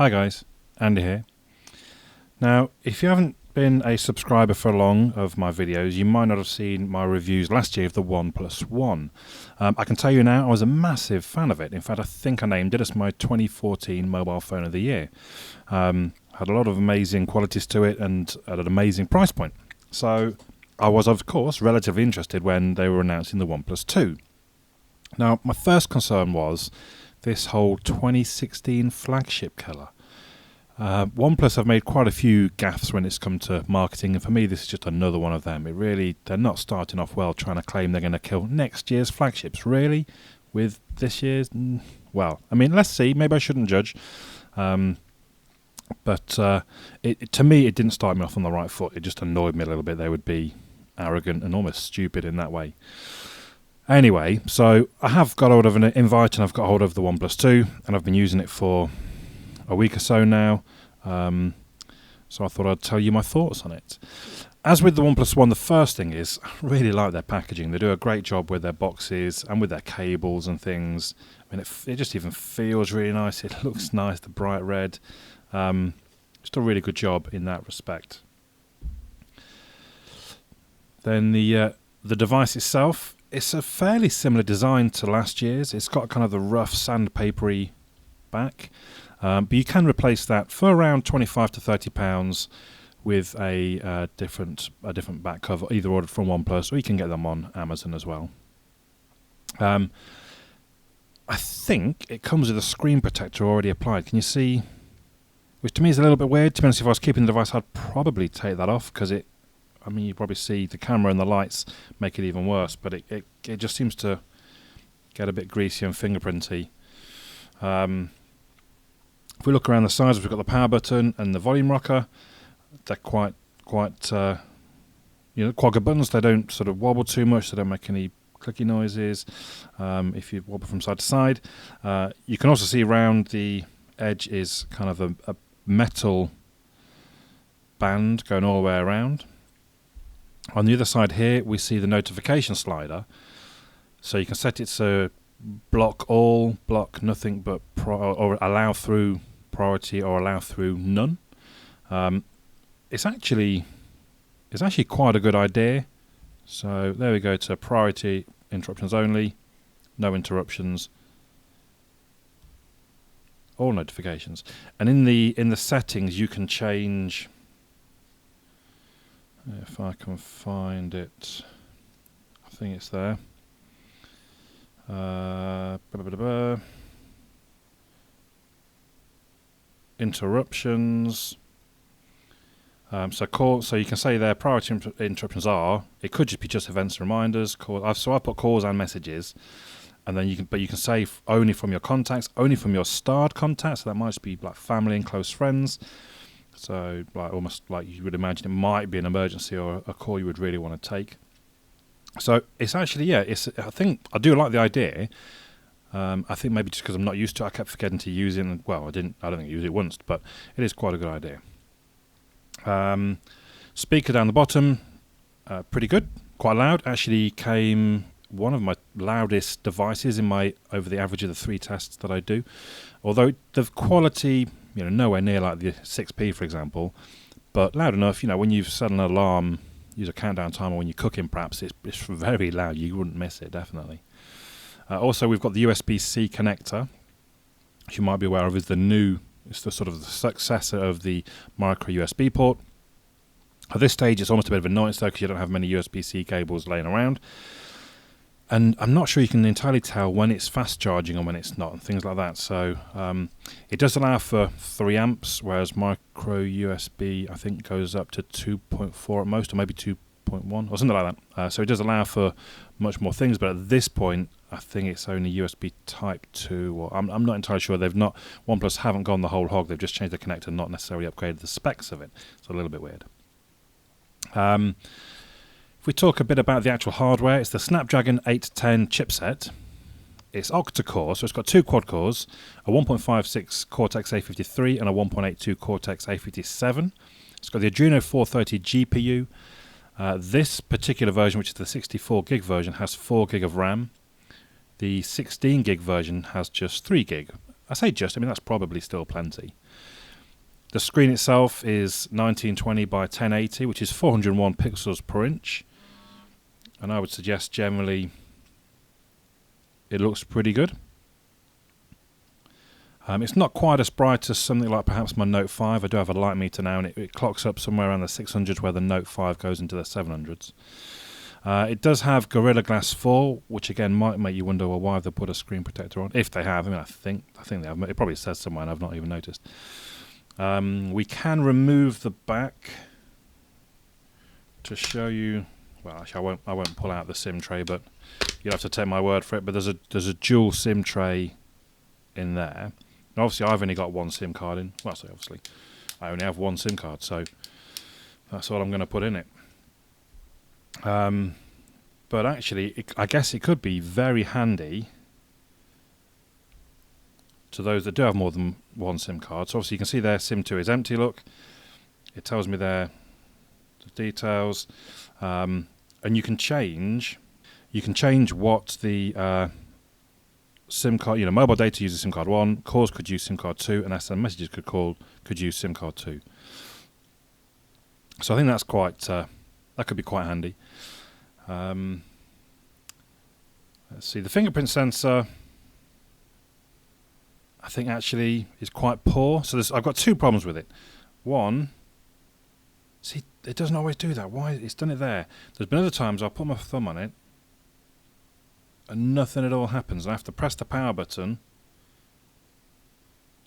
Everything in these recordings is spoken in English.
Hi guys, Andy here. Now, if you haven't been a subscriber for long of my videos, you might not have seen my reviews last year of the OnePlus One. I can tell you now, I was a massive fan of it. In fact, I think I named it as my 2014 mobile phone of the year. Had a lot of amazing qualities to it and at an amazing price point. So I was, of course, relatively interested when they were announcing the OnePlus 2. Now, my first concern was this whole 2016 flagship killer. OnePlus have made quite a few gaffes when it's come to marketing, and for me this is just another one of them. They're not starting off well trying to claim they're going to kill next year's flagships, really, with this year's. Well, I mean, let's see, maybe I shouldn't judge. But to me it didn't start me off on the right foot. It just annoyed me a little bit. They would be arrogant and almost stupid in that way. Anyway, so I have got hold of an invite and I've got hold of the OnePlus 2 and I've been using it for a week or so now. So I thought I'd tell you my thoughts on it. As with the OnePlus One, the first thing is I really like their packaging. They do a great job with their boxes and with their cables and things. I mean, it just even feels really nice. It looks nice, the bright red. Just a really good job in that respect. Then the device itself, it's a fairly similar design to last year's. It's got kind of the rough sandpapery back, but you can replace that for around £25 to £30 with a different back cover, either ordered from OnePlus or you can get them on Amazon as well. I think it comes with a screen protector already applied. Can you see? Which to me is a little bit weird. To be honest, if I was keeping the device, I'd probably take that off because you probably see the camera and the lights make it even worse, but it just seems to get a bit greasy and fingerprinty. If we look around the sides, we've got the power button and the volume rocker. They're quite good buttons. They don't sort of wobble too much. They don't make any clicky noises if you wobble from side to side. You can also see around the edge is kind of a metal band going all the way around. On the other side here, we see the notification slider. So you can set it to block all, block nothing but or allow through priority or allow through none. It's actually quite a good idea. So there we go to priority, interruptions only, no interruptions, all notifications. And in the settings you can change. If I can find it, I think it's there. Interruptions. So you can say their priority interruptions are. It could just be events and reminders. So I put calls and messages, and then you can say only from your contacts, only from your starred contacts. So that might be like family and close friends. So almost like you would imagine it might be an emergency or a call you would really want to take. So it's actually, I think I do like the idea. I think maybe just because I'm not used to it, I kept forgetting to use it. Well, I don't think I used it once, but it is quite a good idea. Speaker down the bottom, pretty good, quite loud. Actually came one of my loudest devices over the average of the 3 tests that I do. Although the quality, nowhere near like the 6P, for example, but loud enough. When you've set an alarm, use a countdown timer when you're cooking, perhaps it's very loud. You wouldn't miss it, definitely. Also, we've got the USB-C connector, which you might be aware of is it's the sort of the successor of the micro USB port. At this stage, it's almost a bit of an annoyance though, because you don't have many USB-C cables laying around. And I'm not sure you can entirely tell when it's fast charging and when it's not, and things like that. So it does allow for 3 amps, whereas micro USB, I think, goes up to 2.4 at most, or maybe 2.1, or something like that. So it does allow for much more things, but at this point, I think it's only USB Type 2, or I'm not entirely sure. OnePlus haven't gone the whole hog. They've just changed the connector, not necessarily upgraded the specs of it. It's a little bit weird. If we talk a bit about the actual hardware, it's the Snapdragon 810 chipset. It's octa-core, so it's got 2 quad cores, a 1.56 Cortex-A53 and a 1.82 Cortex-A57. It's got the Adreno 430 GPU. This particular version, which is the 64 gig version, has 4 gig of RAM. The 16 gig version has just 3 gig. I say just, that's probably still plenty. The screen itself is 1920 by 1080, which is 401 pixels per inch. And I would suggest generally it looks pretty good. It's not quite as bright as something like perhaps my Note 5. I do have a light meter now, and it clocks up somewhere around the 600s, where the Note 5 goes into the 700s. It does have Gorilla Glass 4, which again might make you wonder, well, why have they put a screen protector on? If they have, I think they have. It probably says somewhere, and I've not even noticed. We can remove the back to show you. Well, actually, I won't pull out the SIM tray, but you'll have to take my word for it. But there's a dual SIM tray in there. And obviously, I've only got one SIM card in. Well, I say obviously, I only have one SIM card, so that's all I'm going to put in it. But actually, I guess it could be very handy to those that do have more than one SIM card. So obviously, you can see there, SIM 2 is empty. Look, it tells me there the details. And you can change what the SIM card, mobile data uses SIM card 1, calls could use SIM card 2, and SMS messages could use SIM card 2. So I think that's that could be quite handy. Let's see, the fingerprint sensor I think actually is quite poor. So I've got two problems with it. One, see, it doesn't always do that. Why? It's done it there. There's been other times I'll put my thumb on it and nothing at all happens. I have to press the power button.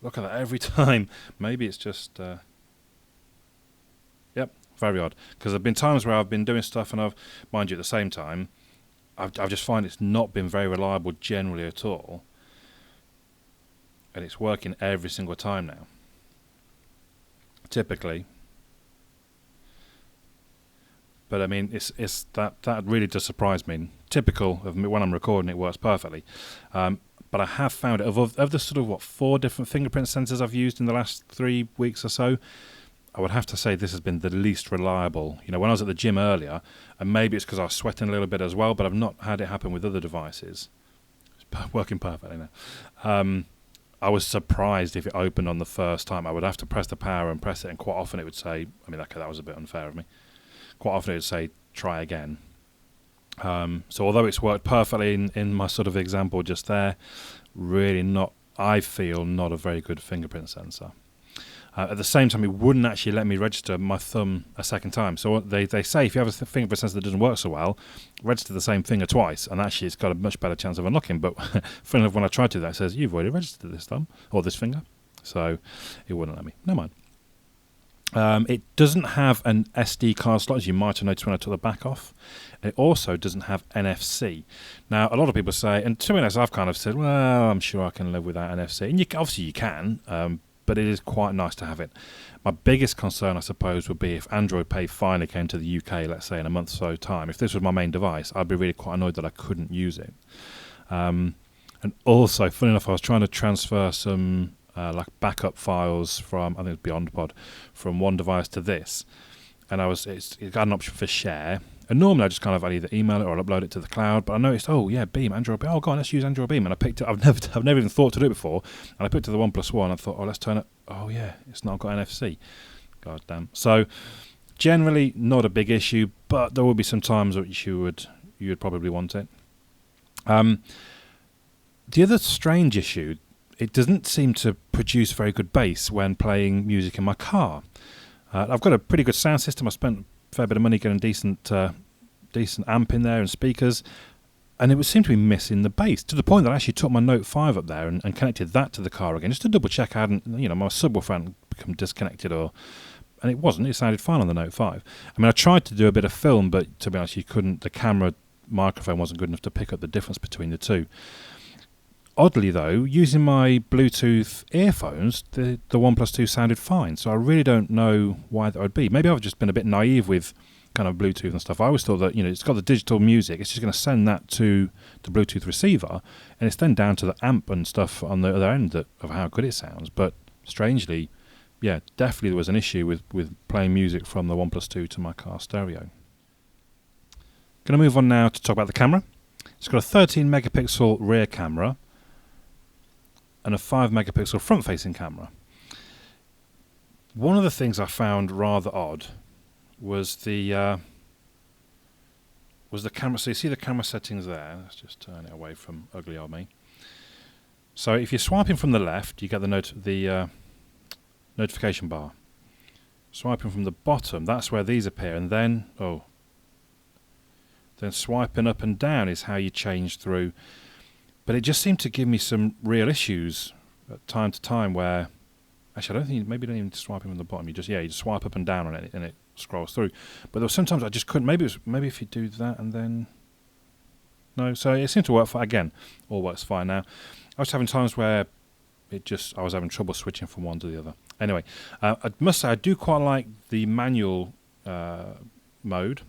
Look at that every time. Maybe it's just... Yep, very odd. Because there have been times where I've been doing stuff and mind you, at the same time, I've just find it's not been very reliable generally at all. And it's working every single time now. Typically. But I mean, it's that really does surprise me. Typical of me when I'm recording, it works perfectly. But I have found it, of the sort of 4 different fingerprint sensors I've used in the last 3 weeks or so, I would have to say this has been the least reliable. When I was at the gym earlier, and maybe it's because I was sweating a little bit as well, but I've not had it happen with other devices. It's working perfectly now. I was surprised if it opened on the first time. I would have to press the power and press it, and quite often it would say, that was a bit unfair of me. Quite often it would say, try again. So although it's worked perfectly in my sort of example just there, really not, I feel, not a very good fingerprint sensor. At the same time, it wouldn't actually let me register my thumb a second time. So they say if you have a fingerprint sensor that doesn't work so well, register the same finger twice, and actually it's got a much better chance of unlocking. But funny enough, when I tried to do that, it says, you've already registered this thumb, or this finger. So it wouldn't let me. Never mind. It doesn't have an SD card slot, as you might have noticed when I took the back off. It also doesn't have NFC. Now, a lot of people say, and to be honest, I've kind of said, well, I'm sure I can live without NFC. And obviously you can, but it is quite nice to have it. My biggest concern, I suppose, would be if Android Pay finally came to the UK, let's say in a month or so time. If this was my main device, I'd be really quite annoyed that I couldn't use it. And also, funny enough, I was trying to transfer some like backup files from, I think it was BeyondPod, from one device to this, and it got an option for share. And normally I just kind of I'd either email it or I'd upload it to the cloud. But I noticed, Beam, Android Beam. Oh, go on, let's use Android Beam. And I picked it. I've never even thought to do it before. And I picked up the OnePlus One. I thought, let's turn it. Oh yeah, it's not got NFC. God damn. So generally not a big issue, but there will be some times which you would probably want it. The other strange issue, it doesn't seem to produce very good bass when playing music in my car. I've got a pretty good sound system. I spent a fair bit of money getting decent amp in there and speakers, and it would seem to be missing the bass, to the point that I actually took my Note 5 up there and connected that to the car again, just to double check I hadn't, my subwoofer hadn't become disconnected, and it wasn't. It sounded fine on the Note 5. I mean, I tried to do a bit of film, but to be honest, you couldn't. The camera microphone wasn't good enough to pick up the difference between the two. Oddly, though, using my Bluetooth earphones, the OnePlus 2 sounded fine. So I really don't know why that would be. Maybe I've just been a bit naive with kind of Bluetooth and stuff. I always thought that, it's got the digital music. It's just going to send that to the Bluetooth receiver, and it's then down to the amp and stuff on the other end of how good it sounds. But strangely, yeah, definitely there was an issue with playing music from the OnePlus 2 to my car stereo. Going to move on now to talk about the camera. It's got a 13 megapixel rear camera and a 5 megapixel front-facing camera. One of the things I found rather odd was the camera. So you see the camera settings there. Let's just turn it away from ugly old me. So if you're swiping from the left, you get the notification bar. Swiping from the bottom, that's where these appear, and then swiping up and down is how you change through. But it just seemed to give me some real issues at time to time where, actually I don't think, maybe you don't even swipe from the bottom, you just swipe up and down on it and it scrolls through. But there were sometimes I just couldn't, maybe if you do that and then, no, so it seemed to work fine. Again, all works fine now. I was having times where I was having trouble switching from one to the other. Anyway, I must say I do quite like the manual mode.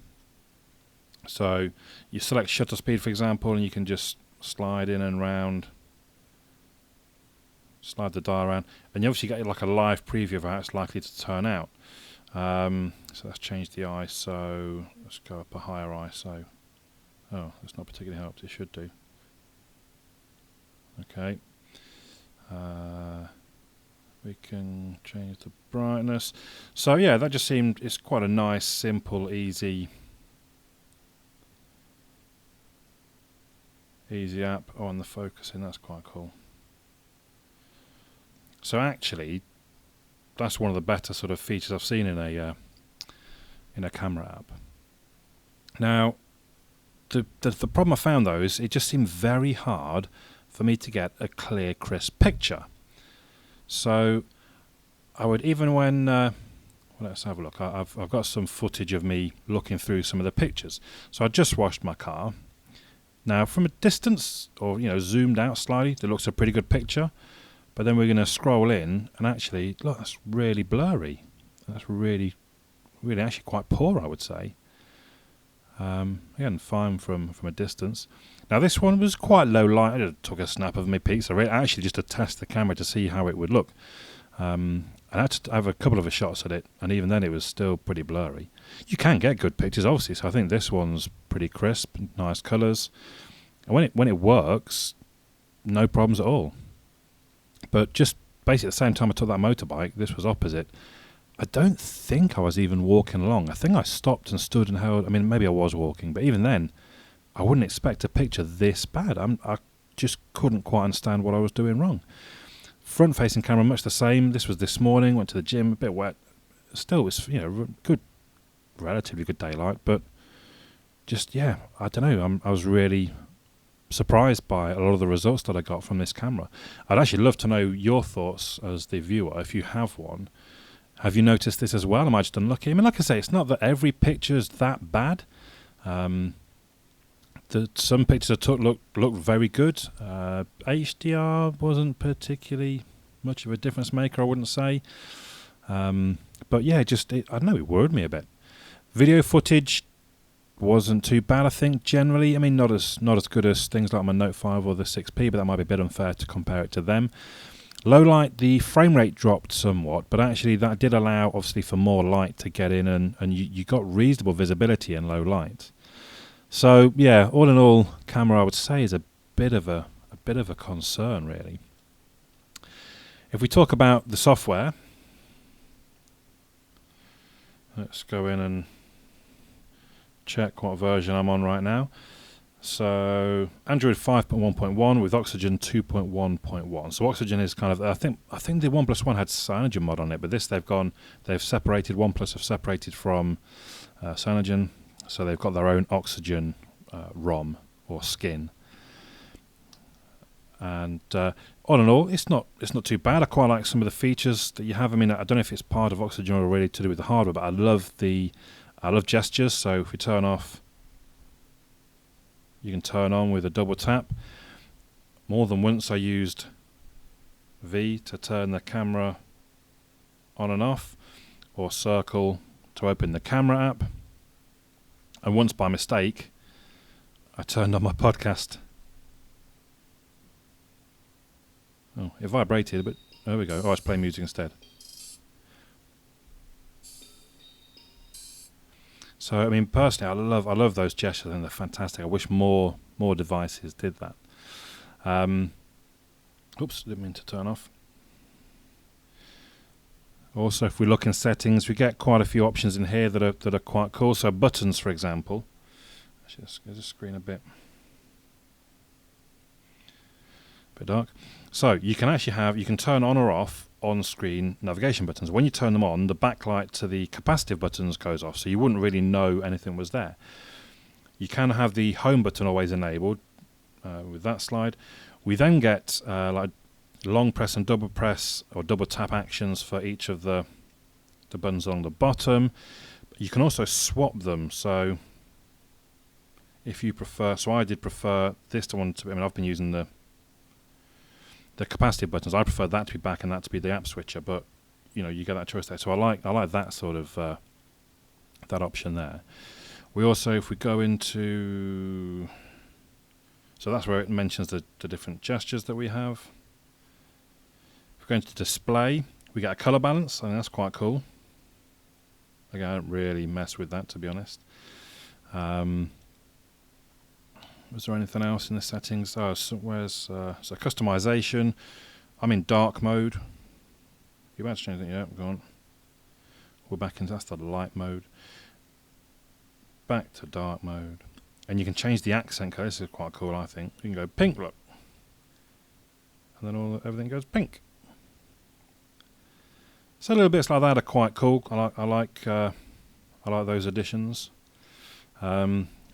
So you select shutter speed, for example, and you can just slide in and round, slide the dial around, and you obviously get like a live preview of how it's likely to turn out. So let's change the ISO. Let's go up a higher ISO. Oh, that's not particularly helped. It should do. Okay. We can change the brightness. So yeah, that just seemed, it's quite a nice, simple, easy app. Oh, and the focusing, that's quite cool. So actually, that's one of the better sort of features I've seen in a camera app. Now, the problem I found though is it just seemed very hard for me to get a clear, crisp picture. So I would, even when let's have a look. I've got some footage of me looking through some of the pictures. So I just washed my car. Now from a distance, or zoomed out slightly, it looks a pretty good picture. But then we're going to scroll in, and actually, look, that's really blurry. That's really actually quite poor, I would say. Again, fine from a distance. Now this one was quite low light. I took a snap of my piece. Actually just to test the camera to see how it would look. I had to have a couple of shots at it, and even then it was still pretty blurry. You can get good pictures, obviously, so I think this one's pretty crisp, nice colours. And when it works, no problems at all. But just basically at the same time I took that motorbike, this was opposite. I don't think I was even walking along. I think I stopped and stood and held. I mean, maybe I was walking, but even then, I wouldn't expect a picture this bad. I just couldn't quite understand what I was doing wrong. Front-facing camera, much the same. This was this morning. Went to the gym, a bit wet. Still, it was good, relatively good daylight. But just I don't know. I was really surprised by a lot of the results that I got from this camera. I'd actually love to know your thoughts as the viewer, if you have one. Have you noticed this as well? Am I just unlucky? I mean, like I say, it's not that every picture is that bad. Some pictures I took looked very good. HDR wasn't particularly much of a difference maker, I wouldn't say. But yeah, I don't know, it worried me a bit. Video footage wasn't too bad, I think, generally. I mean, not as good as things like my Note 5 or the 6P, but that might be a bit unfair to compare it to them. Low light, the frame rate dropped somewhat, but actually that did allow, obviously, for more light to get in, and you got reasonable visibility in low light. So yeah, all in all, camera I would say is a bit of a concern, really. If we talk about the software, let's go in and check what version I'm on right now. So Android 5.1.1 with Oxygen 2.1.1. So Oxygen is kind of, I think the OnePlus One had Cyanogen mod on it, but this they've separated, OnePlus have separated from Cyanogen, so they've got their own Oxygen ROM or skin. And all in all, it's not too bad. I quite like some of the features that you have. I mean, I don't know if it's part of Oxygen or really to do with the hardware, but I love gestures. So if we turn off, you can turn on with a double tap. More than once I used V to turn the camera on and off, or circle to open the camera app. And once by mistake, I turned on my podcast. Oh, it vibrated, but there we go. Oh, I was playing music instead. So, I mean, personally, I love those gestures, and they're fantastic. I wish more devices did that. Oops, didn't mean to turn off. Also, if we look in settings, we get quite a few options in here that are quite cool. So buttons, for example. Actually, let's go to the screen a bit dark. So you can actually you can turn on or off on-screen navigation buttons. When you turn them on, the backlight to the capacitive buttons goes off, so you wouldn't really know anything was there. You can have the home button always enabled with that slide. We then get like long press and double press or double tap actions for each of the buttons along the bottom. You can also swap them, so if you prefer, so I did prefer this one to, I mean, I've been using the capacitive buttons. I prefer that to be back and that to be the app switcher, but you know, you get that choice there. So I like that sort of that option there. We also, if we go into, so that's where it mentions the different gestures that we have. If we go into display, we get a color balance. I think that's quite cool. Again, I don't really mess with that, to be honest. Was there anything else in the settings? Oh, so where's so customization? I'm in dark mode. You about to change it? Yeah, go on. We're back into, that's the light mode. Back to dark mode, and you can change the accent colour. This is quite cool, I think. You can go pink, look, and then everything goes pink. So little bits like that are quite cool. I like those additions.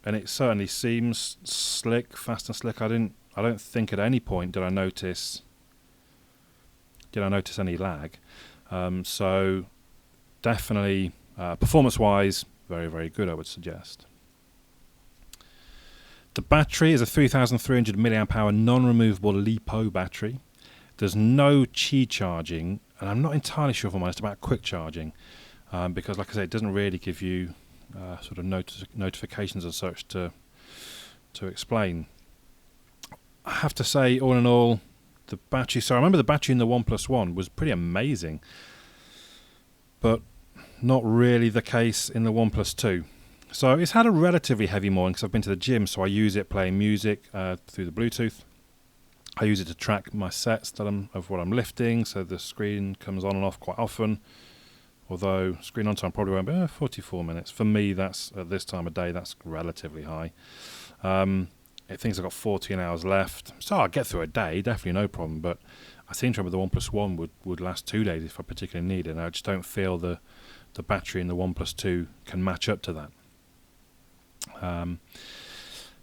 And it certainly seems slick, fast and slick. I don't think at any point did I notice any lag. So definitely performance-wise, very, very good, I would suggest. The battery is a 3,300 milliamp hour non-removable LiPo battery. There's no Qi charging, and I'm not entirely sure, if I'm honest, about quick charging, because, like I say, it doesn't really give you sort of notifications and such to explain. I have to say, all in all, the battery, so I remember the battery in the OnePlus One was pretty amazing, but not really the case in the OnePlus 2. So it's had a relatively heavy morning because I've been to the gym, so I use it playing music through the Bluetooth. I use it to track my sets of what I'm lifting, so the screen comes on and off quite often. Although screen on time probably won't be 44 minutes. For me, that's at this time of day, that's relatively high. It thinks I've got 14 hours left, so I'll get through a day, definitely no problem. But I seem to remember the OnePlus One would last 2 days if I particularly need it, and I just don't feel the battery in the OnePlus 2 can match up to that.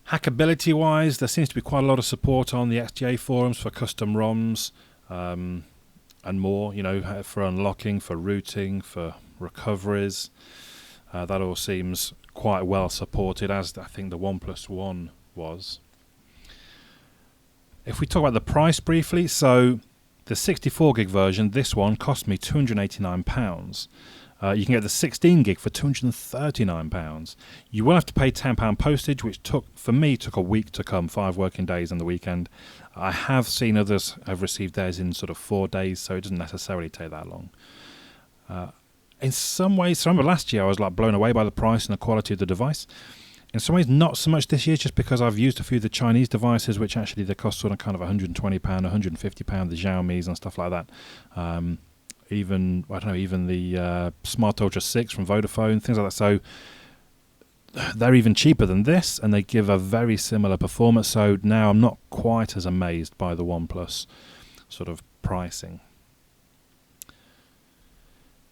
Hackability wise, there seems to be quite a lot of support on the XDA forums for custom ROMs and more, you know, for unlocking, for routing, for recoveries. That all seems quite well supported, as I think the OnePlus One was. If we talk about the price briefly, so the 64 gig version, this one cost me £289. You can get the 16 gig for £239. You will have to pay £10 postage, which took a week to come, 5 working days on the weekend. I have seen others have received theirs in sort of 4 days, so it doesn't necessarily take that long. In some ways, so I remember last year I was like blown away by the price and the quality of the device. In some ways, not so much this year, just because I've used a few of the Chinese devices, which actually they cost sort of kind of £120, £150, the Xiaomi's and stuff like that. Even the Smart Ultra 6 from Vodafone, things like that. So they're even cheaper than this, and they give a very similar performance. So now I'm not quite as amazed by the OnePlus sort of pricing.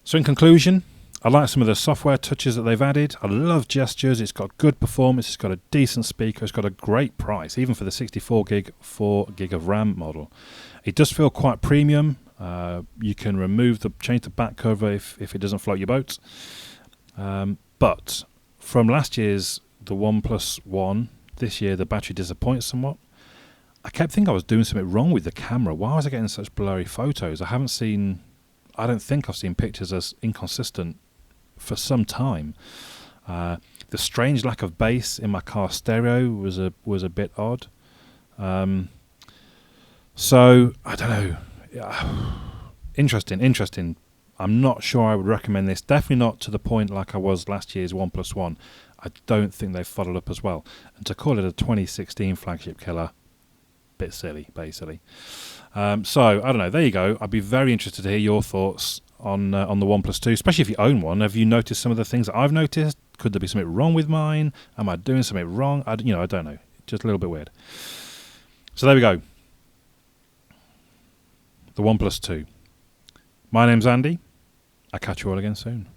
So in conclusion, I like some of the software touches that they've added. I love gestures. It's got good performance. It's got a decent speaker. It's got a great price, even for the 64 gig, 4 gig of RAM model. It does feel quite premium. You can change the back cover if it doesn't float your boat. But from last year's the OnePlus One, this year the battery disappoints somewhat. I kept thinking I was doing something wrong with the camera. Why was I getting such blurry photos? I don't think I've seen pictures as inconsistent for some time. The strange lack of bass in my car stereo was a bit odd. So I don't know. Interesting. I'm not sure I would recommend this. Definitely not to the point like I was last year's OnePlus One. I don't think they've followed up as well. And to call it a 2016 flagship killer, bit silly, basically. So I don't know. There you go. I'd be very interested to hear your thoughts on the OnePlus 2, especially if you own one. Have you noticed some of the things that I've noticed? Could there be something wrong with mine? Am I doing something wrong? I don't know. Just a little bit weird. So there we go. The OnePlus 2. My name's Andy. I'll catch you all again soon.